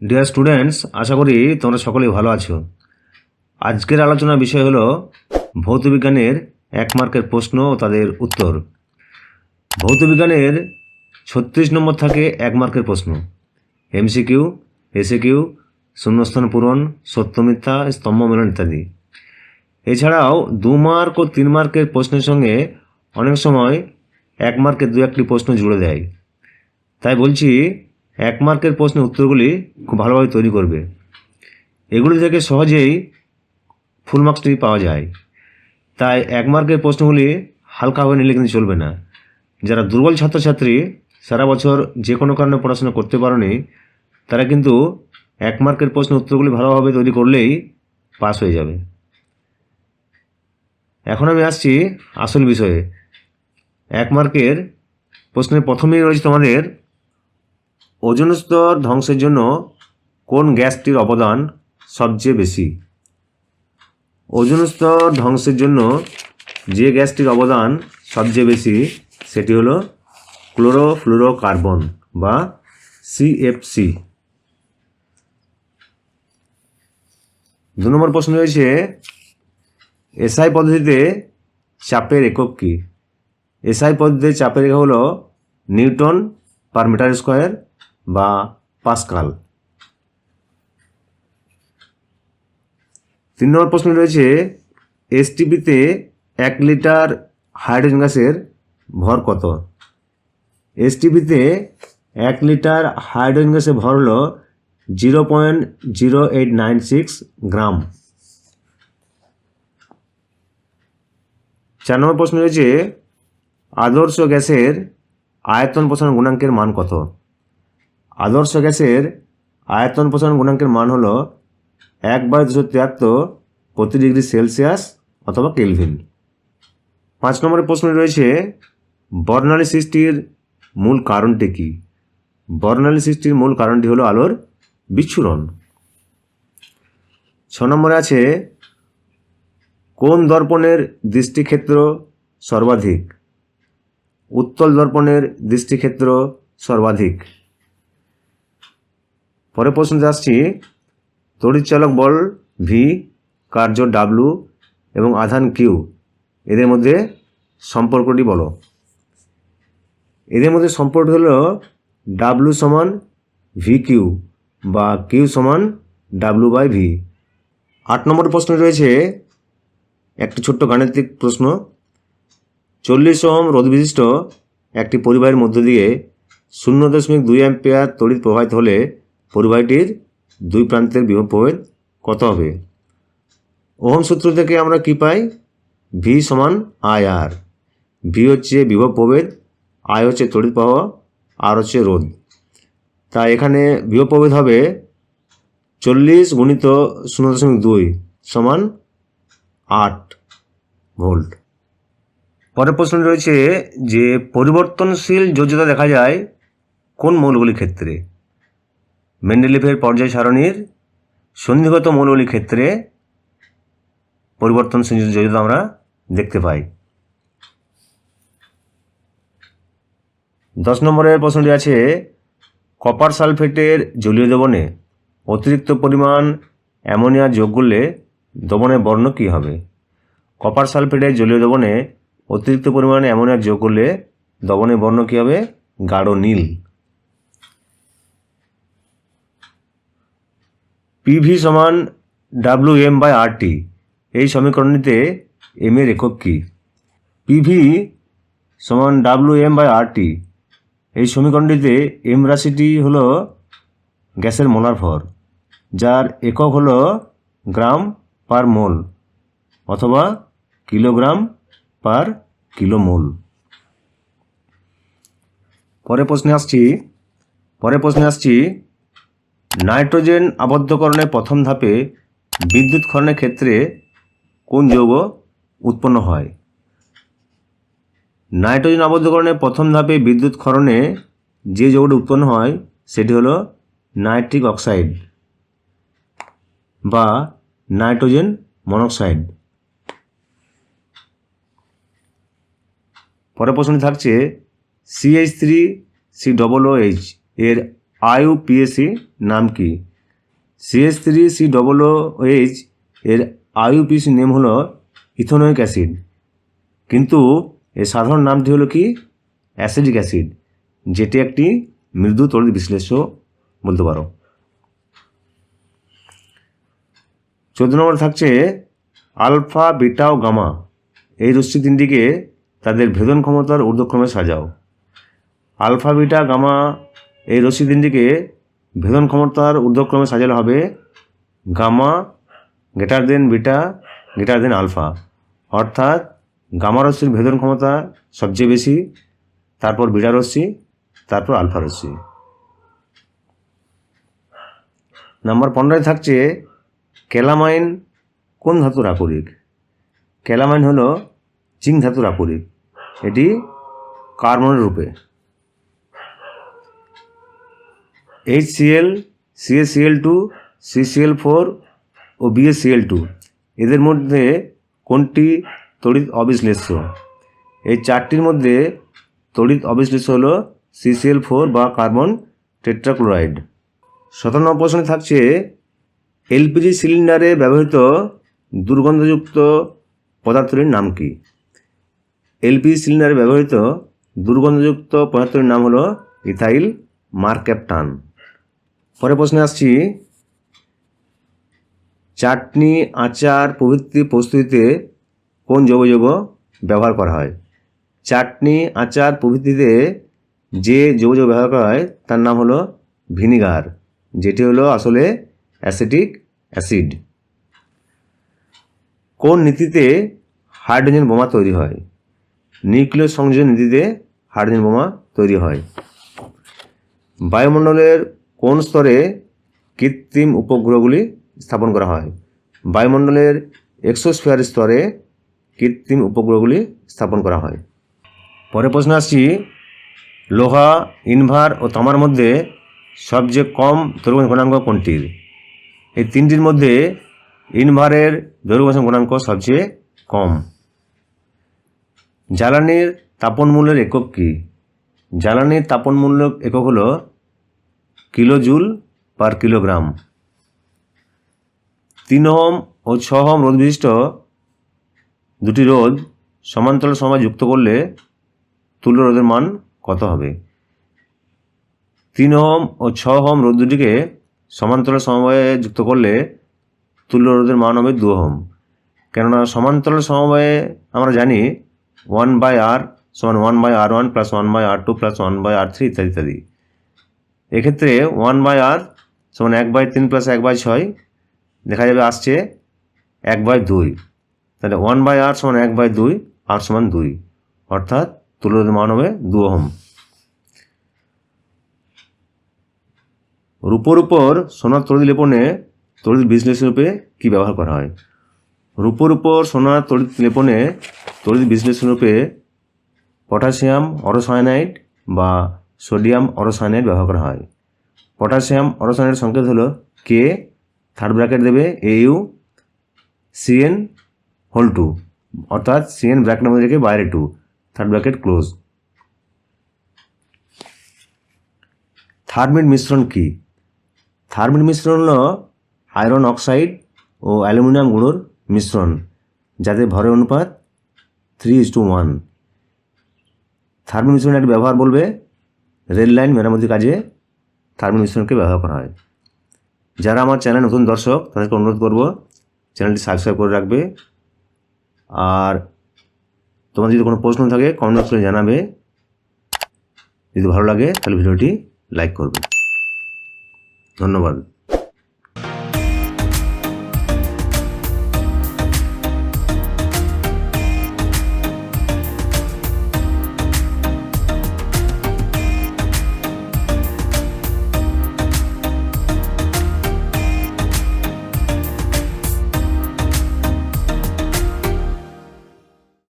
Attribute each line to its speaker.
Speaker 1: Dear students, আশা করি তোমরা সকলেই ভালো আছো। আজকের আলোচনার বিষয় হলো ভৌতবিজ্ঞানের 1 মার্কের প্রশ্ন ও তাদের উত্তর। ভৌতবিজ্ঞানের 36 নম্বর থাকে 1 মার্কের প্রশ্ন, এমসিকিউ, এসিকিউ, শূন্যস্থান পূরণ, সত্য মিথ্যা, স্তম্ভ মেলন ইত্যাদি। এছাড়াও 2 মার্ক ও 3 মার্কের প্রশ্নের সঙ্গে অনেক সময় 1 মার্কের 2-1টি প্রশ্ন জুড়ে দেয়। তাই বলছি 1 মার্কের প্রশ্নের উত্তরগুলি খুব ভালোভাবে তৈরি করবে। এগুলি থেকে সহজেই ফুল মার্কসটি পাওয়া যায়। তাই 1 মার্কের প্রশ্নগুলি হালকাভাবে নিলে কিন্তু চলবে না। যারা দুর্বল ছাত্রছাত্রী, সারা বছর যে কোনো কারণে পড়াশোনা করতে পারেনি, তারা কিন্তু 1 মার্কের প্রশ্নের উত্তরগুলি ভালোভাবে তৈরি করলেই পাস হয়ে যাবে। এখন আমি আসছি আসল বিষয়ে। 1 মার্কের প্রশ্নের প্রথমেই রয়েছে তোমাদের ওজোন স্তর ধ্বংসের জন্য কোন গ্যাসটির অবদান সবচেয়ে বেশি। ওজোন স্তর ধ্বংসের জন্য যে গ্যাসটির অবদান সবচেয়ে বেশি সেটি হলো ক্লোরোফ্লুরোকার্বন বা সিএফসি। 2 নম্বর প্রশ্ন রয়েছে এসআই পদ্ধতিতে চাপের একক কী। এসআই পদ্ধতিতে চাপের একক হলো নিউটন পার মিটার স্কোয়ার বা পাস্কাল। 3 নম্বর প্রশ্ন রয়েছে এসটিপিতে 1 লিটার হাইড্রোজেন গ্যাসের ভর কত। এসটিপিতে 1 লিটার হাইড্রোজেন গ্যাসের ভর হলো 0.0896 গ্রাম। 4 নম্বর প্রশ্ন রয়েছে আদর্শ গ্যাসের আয়তন প্রসারণ গুণাঙ্কের মান কত। আদর্শ গ্যাসের আয়তন প্রসারণ গুণাঙ্কের মান হলো 1/273 প্রতি ডিগ্রি সেলসিয়াস অথবা কেলভিন। 5 নম্বরের প্রশ্ন রয়েছে বর্ণালী সৃষ্টির মূল কারণটি কী। বর্ণালী সৃষ্টির মূল কারণটি হলো আলোর বিচ্ছুরণ। 6 নম্বরে আছে কোন দর্পণের দৃষ্টিক্ষেত্র সর্বাধিক। উত্তল দর্পণের দৃষ্টিক্ষেত্র সর্বাধিক। পরের প্রশ্নতে আসছি তড়িৎচালক বল ভি, কার্য ডাব্লু এবং আধান কিউ, এদের মধ্যে সম্পর্কটি বলো। এদের মধ্যে সম্পর্ক হলো ডাব্লু সমান ভি কিউ বা কিউ সমান ডাব্লু বাই ভি। 8 নম্বর প্রশ্ন রয়েছে একটি ছোট্ট গাণিতিক প্রশ্ন। 40 ওহম রোধ বিশিষ্ট একটি পরিবাহীর মধ্য দিয়ে 0.2 অ্যাম্পিয়ার তড়িৎ প্রবাহিত হলে পরিবাহীটির 2 প্রান্তের বিভব প্রভেদ কত হবে। ওহম সূত্র থেকে আমরা কি পাই, ভি সমান আই আর। ভি হচ্ছে বিভব প্রভেদ, আই হচ্ছে তড়িৎ প্রবাহ, আর হচ্ছে রোধ। তাই এখানে বিভব প্রভেদ হবে 40 গুণিত 0.2 সমান 8 ভোল্ট। পরের প্রশ্ন রয়েছে যে পরিবর্তনশীল যোজ্যতা দেখা যায় কোন মৌলগুলির ক্ষেত্রে। মেন্ডেলিভের পর্যায় সারণীর সন্ধিগত মৌলগুলির ক্ষেত্রে পরিবর্তনশীল যোজ্যতা আমরা দেখতে পাই। 10 নম্বরের প্রশ্নটি আছে কপার সালফেটের জলীয় দ্রবণে অতিরিক্ত পরিমাণ অ্যামোনিয়া যোগ করলে দ্রবণের বর্ণ কী হবে। কপার সালফেটের জলীয় দ্রবণে অতিরিক্ত পরিমাণে অ্যামোনিয়া যোগ করলে দ্রবণের বর্ণ কী হবে, গাঢ় নীল। পিভি সমান ডাব্লু এম বাই আর টি, এই সমীকরণটিতে এম এর একক কী। পিভি সমান ডাব্লু এম বাই আর টি, এই সমীকরণটিতে এম রাশিটি হলো গ্যাসের মোলার ভর, যার একক হলো গ্রাম পার মোল অথবা কিলোগ্রাম পার কিলোমোল। পরের প্রশ্নে আসছি নাইট্রোজেন আবদ্ধকরণের প্রথম ধাপে বিদ্যুৎ ক্ষরণের ক্ষেত্রে কোন যৌগ উৎপন্ন হয়। নাইট্রোজেন আবদ্ধকরণের প্রথম ধাপে বিদ্যুৎ ক্ষরণে যে যৌগটি উৎপন্ন হয় সেটি হলো নাইট্রিক অক্সাইড বা নাইট্রোজেন মনোক্সাইড। পরের প্রশ্নটি থাকছে CH3COOH এর IUPAC নাম কি। CH3COOH এর IUPAC নেম হলো ইথেনোইক অ্যাসিড, কিন্তু এর সাধারণ নামটি হলো কি অ্যাসিডিক অ্যাসিড, যেটি একটি মৃদু তড়িৎ বিশ্লেষ্য বলতে পারো। 14 নম্বর থাকছে আলফা, বিটা ও গামা এই রশ্মি তিনটিকে তাদের ভেদন ক্ষমতার ঊর্ধ্বক্রমে সাজাও। আলফা, বিটা, গামা এই রশ্মি তিনটিকে ভেদন ক্ষমতার ঊর্ধ্বক্রমে সাজালে হবে gamma greater than beta greater than alpha, অর্থাৎ গামা রশ্মির ভেদন ক্ষমতা সবচেয়ে বেশি, তারপর বিটা রশ্মি, তারপর আলফা রশ্মি। নাম্বার 15 থাকছে ক্যালামাইন কোন ধাতুর আকরিক? ক্যালামাইন হলো জিঙ্ক ধাতুর আকরিক, এটি কার্বনের রূপে। HCl, CaCl2, CCl4 ও BaCl2 এদের মধ্যে কোনটি তড়িৎ অবিশ্লেষ্য? এই চারটির মধ্যে তড়িৎ অবিশ্লেষ্য হলো CCl4 বা কার্বন টেট্রাক্লোরাইড। 17 নম্বর প্রশ্নে থাকছে LPG সিলিন্ডারে ব্যবহৃত দুর্গন্ধযুক্ত পদার্থটির নাম কি? LPG সিলিন্ডারে ব্যবহৃত দুর্গন্ধযুক্ত পদার্থটির নাম হলো ইথাইল মারক্যাপটান। পরের প্রশ্নে আসছি, চাটনি, আচার প্রভৃতি প্রস্তুতিতে কোন জৈব যৌগ ব্যবহার করা হয়? চাটনি, আচার প্রভৃতিতে যে জৈব যৌগ ব্যবহার করা হয় তার নাম হলো ভিনিগার, যেটি হলো আসলে অ্যাসিটিক অ্যাসিড। কোন নীতিতে হাইড্রোজেন বোমা তৈরি হয়? নিউক্লিয় সংযোজন নীতিতে হাইড্রোজেন বোমা তৈরি হয়। বায়ুমণ্ডলের কোন স্তরে কৃত্রিম উপগ্রহগুলি স্থাপন করা হয়? বায়ুমণ্ডলের এক্সোস্ফিয়ার স্তরে কৃত্রিম উপগ্রহগুলি স্থাপন করা হয়। পরের প্রশ্ন আসছি, লোহা, ইনভার ও তামার মধ্যে সবচেয়ে কম দ্রব্যমান গুণাঙ্ক কোনটির? এই তিনটির মধ্যে ইনভারের দ্রব্যমান গুণাঙ্ক সবচেয়ে কম। জ্বালানির তাপন মূল্যের একক কী? জ্বালানির তাপন মূল্য একক হলো কিলোজুল পার কিলোগ্রাম। 3 ওহম ও 6 ওহম রোধ বিশিষ্ট দুটি রোধ সমান্তরাল সমবায়ে যুক্ত করলে তুল্য রোধের মান কত হবে? 3 ওহম ও 6 ওহম রোধ দুটিকে সমান্তরাল সমবায়ে যুক্ত করলে তুল্য রোধের মান হবে 2 ওহম। কেননা সমান্তরাল সমবায়ে আমরা জানি 1/R সমান 1/R1 plus 1/R2 plus 1/R3 ইত্যাদি ইত্যাদি। এক্ষেত্রে 1/R সমান 1/3 প্লাস 1/6 দেখা যাবে আসছে 1/2, তাহলে 1/R সমান 1/2, R সমান 2, অর্থাৎ তুল্য রোধের মান হবে 2 ওহম। রূপোর উপর সোনার তড়িৎ লেপনে তড়িৎ বিশ্লেষণ রূপে কী ব্যবহার করা হয়? রূপোর উপর সোনার তড়িৎ লেপনে তড়িৎ বিশ্লেষণ রূপে পটাশিয়াম অরোসায়ানাইড বা সোডিয়াম অরোসায়ানাইড ব্যবহার করা হয়। পটাশিয়াম অরোসায়ানাইড সংকেত হলো K, থার্ড ব্র্যাকেট দেবে AU CN2, অর্থাৎ CN ব্র্যাকেটের মধ্যে রেখে বাইরে 2, থার্ড ব্র্যাকেট ক্লোজ। থার্মিট মিশ্রণ কি? থার্মিট মিশ্রণ হলো আয়রন অক্সাইড ও অ্যালুমিনিয়াম গুঁড়োর মিশ্রণ, যাতে ভরের অনুপাত 3:1। থার্মিট মিশ্রণের একটি ব্যবহার বলবে রেল লাইন মেরামতির কাজে থার্মিট মিশ্রণকে ব্যবহার করা হয়। যারা আমার চ্যানেল নতুন দর্শক তাদেরকে অনুরোধ করব চ্যানেলটি সাবস্ক্রাইব করে রাখবে, আর তোমাদের যদি কোনো প্রশ্ন থাকে কমেন্ট বক্সে জানাবে। যদি ভালো লাগে তাহলে ভিডিওটি লাইক করবে। ধন্যবাদ।